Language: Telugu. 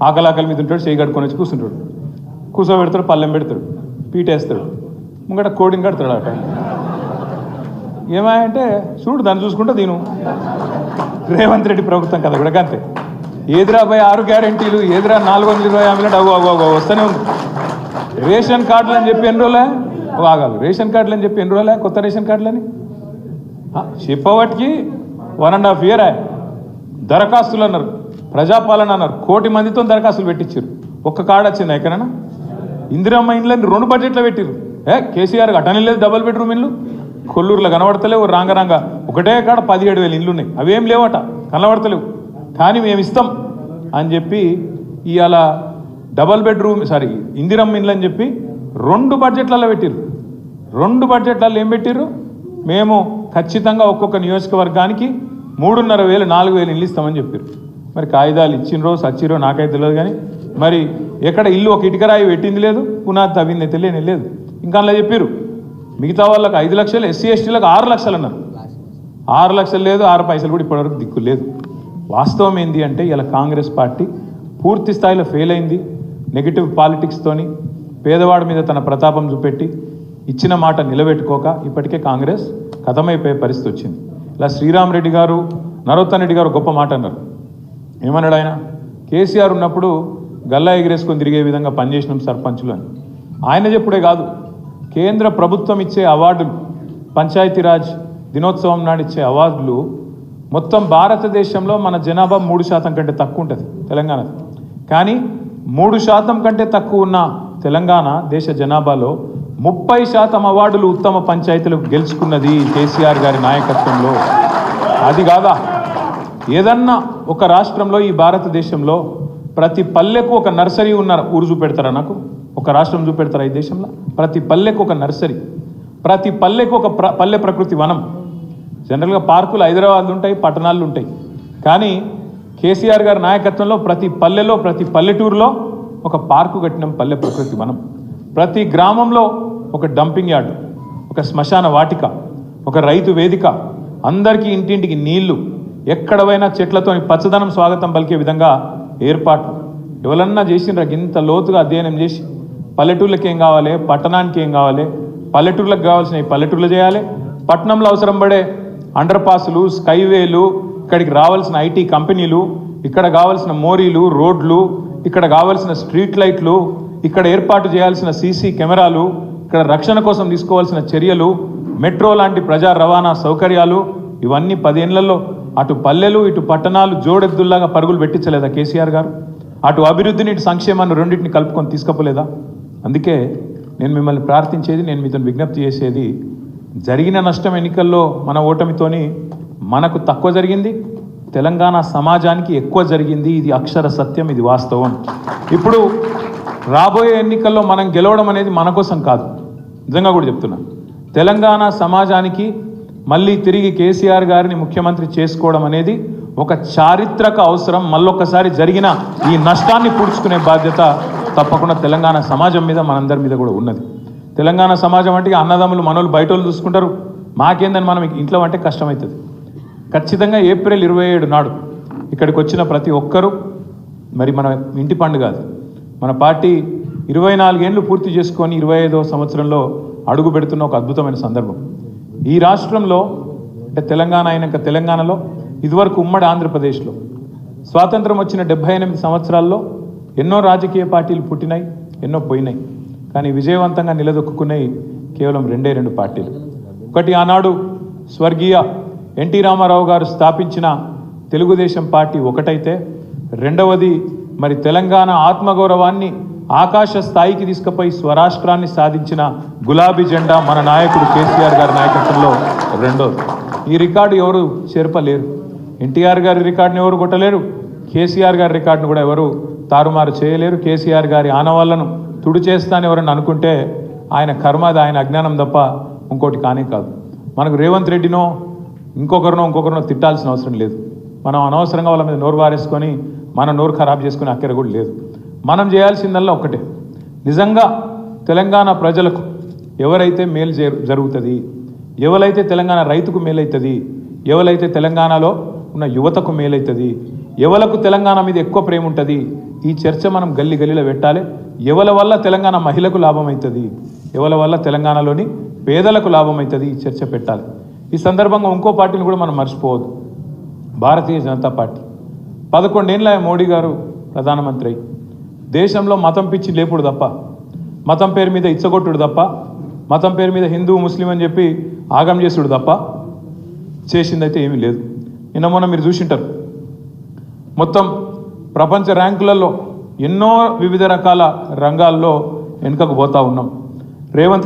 ఆకలి మీద ఉంటాడు, చేయి కట్టుకొని వచ్చి కూర్చుంటాడు, కూర్చోబెడతాడు, పళ్ళెం పెడతాడు, పీటేస్తాడు, ముంగట కోడిని కడతాడు అట. ఏమాయంటే చూడు దాన్ని చూసుకుంటా దీను రేవంత్ రెడ్డి ప్రభుత్వం కదా కూడా అంతే. ఏదిరా పోయి 6 గ్యారెంటీలు, ఏదిరా 420 హామీలు, అవ్వ వస్తూనే ఉంది. రేషన్ కార్డులు అని చెప్పి ఎన్ని రోజులే ఆగాలి, రేషన్ కార్డులు అని చెప్పి ఎన్ని రోజులే కొత్త రేషన్ కార్డులని చెప్పబట్టికి 1.5 year దరఖాస్తులు అన్నారు, ప్రజాపాలన అన్నారు, 1 కోటి మందితో దరఖాస్తులు పెట్టించారు. ఒక్క కార్డు వచ్చింది ఎక్కడైనా? ఇందిరమ్మ ఇండ్లని 2 బడ్జెట్లో పెట్టిరు. కేసీఆర్ అటనే లేదు, డబుల్ బెడ్రూమ్ ఇల్లు కొల్లూరులో కనబడతలేవు, రాంగ ఒకటే కాడ 17,000 ఇల్లు ఉన్నాయి, అవేం లేవట, కనబడతలేవు. కానీ మేము ఇస్తాం అని చెప్పి ఇవాళ డబల్ బెడ్రూమ్ ఇందిరమ్మ ఇండ్లు అని చెప్పి 2 బడ్జెట్లలో పెట్టిరు. 2 బడ్జెట్లలో ఏం పెట్టిర్రు? మేము ఖచ్చితంగా ఒక్కొక్క నియోజకవర్గానికి 3,500 4,000 ఇల్లు ఇస్తామని చెప్పారు. మరి కాగితాలు ఇచ్చినరో సచ్చిరో నాకైతే తెలియదు, కానీ మరి ఎక్కడ ఇల్లు ఒక ఇటుకరాయి పెట్టింది లేదు, పునాది తవ్వింది తెలియని లేదు. ఇంకా అలా చెప్పారు మిగతా వాళ్ళకి 5 లక్షలు, ఎస్సీ ఎస్టీలకు 6 లక్షలు అన్నారు. 6 లక్షలు లేదు, 6 పైసలు కూడా ఇప్పటివరకు దిక్కు లేదు. వాస్తవం ఏంటి అంటే ఇలా కాంగ్రెస్ పార్టీ పూర్తి స్థాయిలో ఫెయిల్ అయింది. నెగిటివ్ పాలిటిక్స్తోని పేదవాడి మీద తన ప్రతాపం చూపెట్టి ఇచ్చిన మాట నిలబెట్టుకోక ఇప్పటికే కాంగ్రెస్ ఖతమైపోయే పరిస్థితి వచ్చింది. ఇలా శ్రీరామ్ రెడ్డి గారు, నరోత్తమ్ రెడ్డి గారు గొప్ప మాట అన్నారు. ఏమన్నాడు ఆయన? కేసీఆర్ ఉన్నప్పుడు గల్లా ఎగిరేసుకొని తిరిగే విధంగా పనిచేసినాం సర్పంచులు అని. ఆయన చెప్పుడే కాదు, కేంద్ర ప్రభుత్వం ఇచ్చే అవార్డులు, పంచాయతీరాజ్ దినోత్సవం నాడు ఇచ్చే అవార్డులు మొత్తం భారతదేశంలో మన జనాభా 3% కంటే తక్కువ ఉంటుంది తెలంగాణది. కానీ 3% కంటే తక్కువ ఉన్న తెలంగాణ దేశ జనాభాలో 30% అవార్డులు ఉత్తమ పంచాయతీలకు గెలుచుకున్నది కేసీఆర్ గారి నాయకత్వంలో. అది కాదా? ఏదన్నా ఒక రాష్ట్రంలో ఈ భారతదేశంలో ప్రతి పల్లెకు ఒక నర్సరీ ఉన్న ఊరు చూపెడతారా? నాకు ఒక రాష్ట్రం చూపెడతారా ఈ దేశంలో? ప్రతి పల్లెకు ఒక నర్సరీ, ప్రతి పల్లెకు ఒక పల్లె ప్రకృతి వనం. జనరల్గా పార్కులు హైదరాబాద్లో ఉంటాయి, పట్టణాల్లో ఉంటాయి. కానీ కేసీఆర్ గారి నాయకత్వంలో ప్రతి పల్లెలో, ప్రతి పల్లెటూరులో ఒక పార్కు కట్టినాం, పల్లె ప్రకృతి వనం. ప్రతి గ్రామంలో ఒక డంపింగ్ యార్డు, ఒక శ్మశాన వాటిక, ఒక రైతు వేదిక, అందరికీ ఇంటింటికి నీళ్లు, ఎక్కడ పోయినా చెట్లతోని పచ్చదనం స్వాగతం పలికే విధంగా ఏర్పాట్లు. ఎవరన్నా చేసినరా ఇంత లోతుగా అధ్యయనం చేసి పల్లెటూళ్ళకి ఏం కావాలి, పట్టణానికి ఏం కావాలి, పల్లెటూళ్ళకి కావాల్సినవి పల్లెటూళ్ళు చేయాలి, పట్టణంలో అవసరం పడే అండర్ పాసులు, స్కైవేలు, ఇక్కడికి రావాల్సిన ఐటీ కంపెనీలు, ఇక్కడ కావాల్సిన మోరీలు, రోడ్లు, ఇక్కడ కావాల్సిన స్ట్రీట్ లైట్లు, ఇక్కడ ఏర్పాటు చేయాల్సిన సీసీ కెమెరాలు, ఇక్కడ రక్షణ కోసం తీసుకోవాల్సిన చర్యలు, మెట్రో లాంటి ప్రజా రవాణా సౌకర్యాలు, ఇవన్నీ 10 ఏళ్లలో అటు పల్లెలు ఇటు పట్టణాలు జోడెద్దుల్లాగా పరుగులు పెట్టించలేదా కేసీఆర్ గారు? అటు అభివృద్ధిని ఇటు సంక్షేమాన్ని రెండింటిని కలుపుకొని తీసుకపోలేదా? అందుకే నేను మిమ్మల్ని ప్రార్థించేది, నేను మీతో విజ్ఞప్తి చేసేది, జరిగిన నష్టం ఎన్నికల్లో మన ఓటమితోని మనకు తక్కువ జరిగింది, తెలంగాణ సమాజానికి ఎక్కువ జరిగింది. ఇది అక్షర సత్యం, ఇది వాస్తవం. ఇప్పుడు రాబోయే ఎన్నికల్లో మనం గెలవడం అనేది మన కోసం కాదు, నిజంగా కూడా చెప్తున్నా. తెలంగాణ సమాజానికి మళ్ళీ తిరిగి కేసీఆర్ గారిని ముఖ్యమంత్రి చేసుకోవడం అనేది ఒక చారిత్రక అవసరం. మళ్ళొక్కసారి జరిగిన ఈ నష్టాన్ని పూడ్చుకునే బాధ్యత తప్పకుండా తెలంగాణ సమాజం మీద, మనందరి మీద కూడా ఉన్నది. తెలంగాణ సమాజం అంటే అన్నదమ్ములు మనోళ్ళు బయట వాళ్ళు చూసుకుంటారు, మాకేందని మనం ఇంట్లో అంటే కష్టమవుతుంది. ఖచ్చితంగా ఏప్రిల్ 27 నాడు ఇక్కడికి వచ్చిన ప్రతి ఒక్కరూ, మరి మన ఇంటి పండుగ అది, మన పార్టీ 24 ఏళ్ళు పూర్తి చేసుకొని 25వ సంవత్సరంలో అడుగు పెడుతున్న ఒక అద్భుతమైన సందర్భం. ఈ రాష్ట్రంలో అంటే తెలంగాణ అయినాక తెలంగాణలో ఇదివరకు ఉమ్మడి ఆంధ్రప్రదేశ్లో స్వాతంత్రం వచ్చిన 78 సంవత్సరాల్లో ఎన్నో రాజకీయ పార్టీలు పుట్టినాయి, ఎన్నో పోయినాయి. కానీ విజయవంతంగా నిలదొక్కున్నాయి కేవలం 2 పార్టీలు. ఒకటి ఆనాడు స్వర్గీయ ఎన్టీ రామారావు గారు స్థాపించిన తెలుగుదేశం పార్టీ ఒకటైతే, రెండవది మరి తెలంగాణ ఆత్మగౌరవాన్ని ఆకాశ స్థాయికి తీసుకుపోయి స్వరాష్ట్రాన్ని సాధించిన గులాబీ జెండా మన నాయకుడు కేసీఆర్ గారి నాయకత్వంలో రెండోది. ఈ రికార్డు ఎవరు చెరపలేరు. ఎన్టీఆర్ గారి రికార్డుని ఎవరు కొట్టలేరు, కేసీఆర్ గారి రికార్డును కూడా ఎవరు తారుమారు చేయలేరు. కేసీఆర్ గారి ఆనవాళ్లను తుడి చేస్తానని ఎవరన్నా అనుకుంటే ఆయన కర్మది, ఆయన అజ్ఞానం తప్ప ఇంకోటి కానే కాదు. మనకు రేవంత్ రెడ్డినో ఇంకొకరినో తిట్టాల్సిన అవసరం లేదు. మనం అనవసరంగా వాళ్ళ మీద నోరు వారేసుకొని మన నోరు ఖరాబ్ చేసుకునే అక్కర కూడా లేదు. మనం చేయాల్సిందల్లా ఒకటే, నిజంగా తెలంగాణ ప్రజలకు ఎవరైతే మేలు జరుగుతుంది, ఎవరైతే తెలంగాణ రైతుకు మేలవుతుంది, ఎవరైతే తెలంగాణలో ఉన్న యువతకు మేలవుతుంది, ఎవలకు తెలంగాణ మీద ఎక్కువ ప్రేమ ఉంటుంది ఈ చర్చ మనం గల్లీ గల్లీలో పెట్టాలి. ఎవల వల్ల తెలంగాణ మహిళకు లాభం అవుతుంది, ఎవల వల్ల తెలంగాణలోని పేదలకు లాభం అవుతుంది ఈ చర్చ పెట్టాలి. ఈ సందర్భంగా ఇంకో పార్టీని కూడా మనం మర్చిపోవద్దు. భారతీయ జనతా పార్టీ 11 ఏళ్ళ మోడీ గారు ప్రధానమంత్రి దేశంలో మతం పిచ్చి లేపుడు తప్ప, మతం పేరు మీద ఇచ్చగొట్టుడు తప్ప, మతం పేరు మీద హిందూ ముస్లిం అని చెప్పి ఆగం చేసుడు తప్ప చేసిందైతే ఏమీ లేదు. నిన్న మొన్న మీరు చూసింటారు, మొత్తం ప్రపంచ ర్యాంకులలో ఎన్నో వివిధ రకాల రంగాల్లో వెనుకకు పోతా ఉన్నాం. రేవంత్